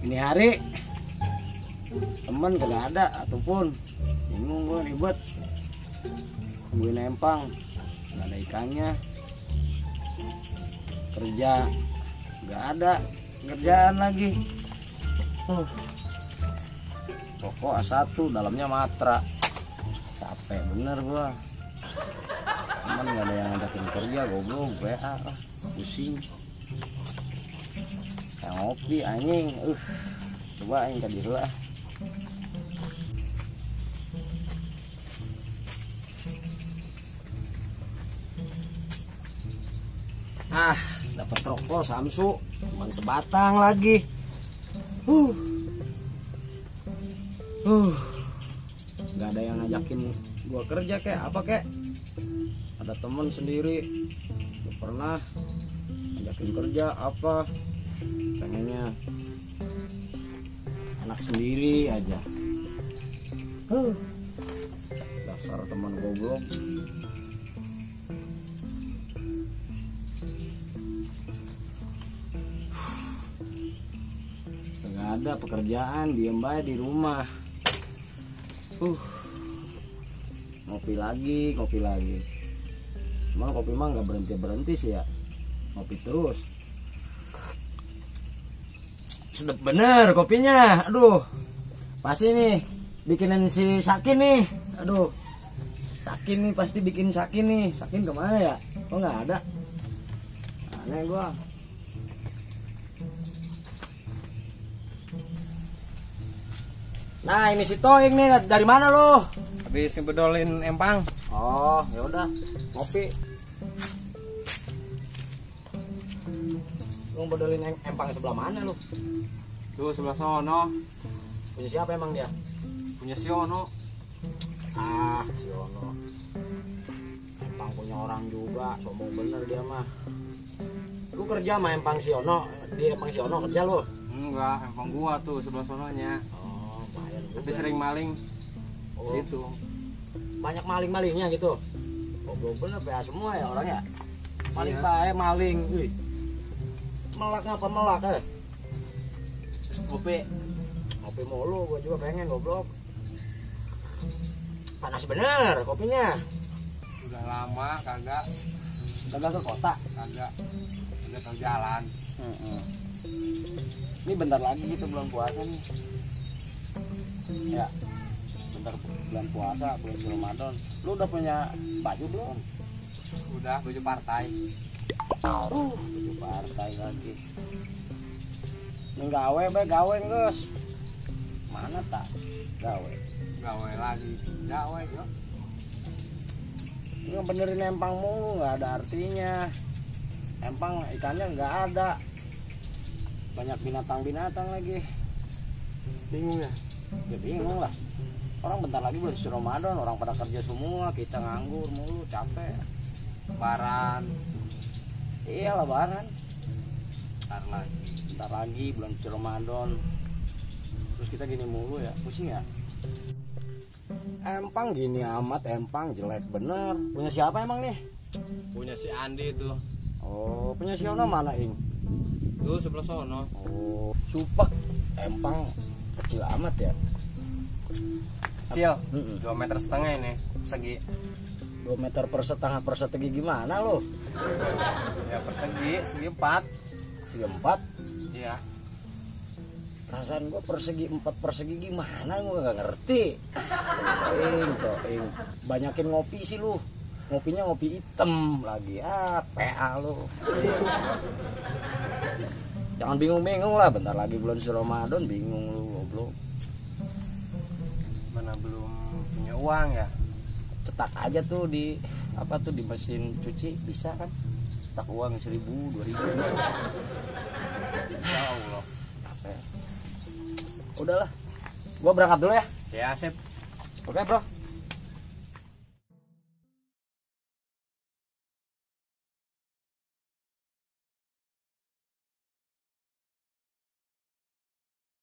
Ini hari temen kagak ada ataupun bingung gue ribet. Gue nempang nggak ada ikannya, kerja nggak ada kerjaan lagi. Pokok A1 dalamnya matra, capek bener gua. Cuman nggak ada yang ngajakin kerja, goblok, WA lah, pusing. Kayak ngopi anjing, coba aing tadi lah. Dapat rokok Samsu, cuman sebatang lagi. Nggak ada yang ngajakin gua kerja kayak apa kek. Ada temen sendiri, gak pernah ngajakin kerja apa. Pengennya anak sendiri aja. Dasar teman goblok. Nggak ada pekerjaan, diem aja di rumah. Ngopi lagi. Cuman kopi mah nggak berhenti sih ya. Ngopi terus. Sedep bener kopinya. Aduh, pasti nih bikinin si Sakin nih. Aduh, Sakin nih pasti bikin Sakin nih. Sakin kemana ya? Kok nggak ada? Aneh gua. Nah ini si Toing nih, dari mana lo? Habis ngebedolin empang. Oh ya udah, ngopi. Lu ngebedolin empang sebelah mana lu? Tuh sebelah sono. Punya siapa emang dia? Punya si Ono. Si Ono. Empang punya orang juga, sombong bener dia mah. Lu kerja sama empang si Ono, dia empang si Ono kerja lu? Enggak, empang gua tuh sebelah sononya. Tapi sering maling situ. Banyak maling-malingnya gitu. Goblok bener PA semua ya orangnya. Maling pae maling. Wih. Melak ngapa melak Ngopi mulu, gua juga pengen goblok. Panas bener kopinya. Udah lama kagak ke kota. Kagak tahu jalan. Ini bentar lagi gitu bulan puasa nih. Ya, bentar bulan puasa, bulan Ramadan. Lu udah punya baju belum? Udah, baju partai. Baju partai lagi. Ini gawe nges. Mana tak? Gawe lagi. Gawe yo. Ini benerin empang mulu nggak ada artinya. Empang ikannya nggak ada. Banyak binatang lagi. Bingung ya? Ya bingung lah. Orang bentar lagi bulan Ramadan, orang pada kerja semua, kita nganggur mulu, capek. Lebaran. Iya lebaran. Bentar lagi bulan Ramadan. Terus kita gini mulu ya, pusing ya. Empang gini amat, empang jelek bener. Punya siapa emang nih? Punya si Andi itu. Oh, punya si Ono mana ing? Tuh sebelah sono. Oh, supek. Empang kecil amat ya. Kecil. 2,5 meter ini persegi. 2 meter persegi gimana lo? Ya segi 4. Segi 4? Iya. Perasaan gua persegi gimana, gua gak ngerti. Toing. Banyakin ngopi sih lu. Ngopinya ngopi hitam lagi. PA lu. Jangan bingung-bingung lah, bentar lagi bulan Ramadan bingung lu goblok. Mana belum punya uang ya? Cetak aja tuh di mesin cuci bisa kan? Cetak uang 1.000, 2.000 bisa. Ya Allah. Capek. Udahlah. Gua berangkat dulu ya. Ya, sip. Oke, Bro.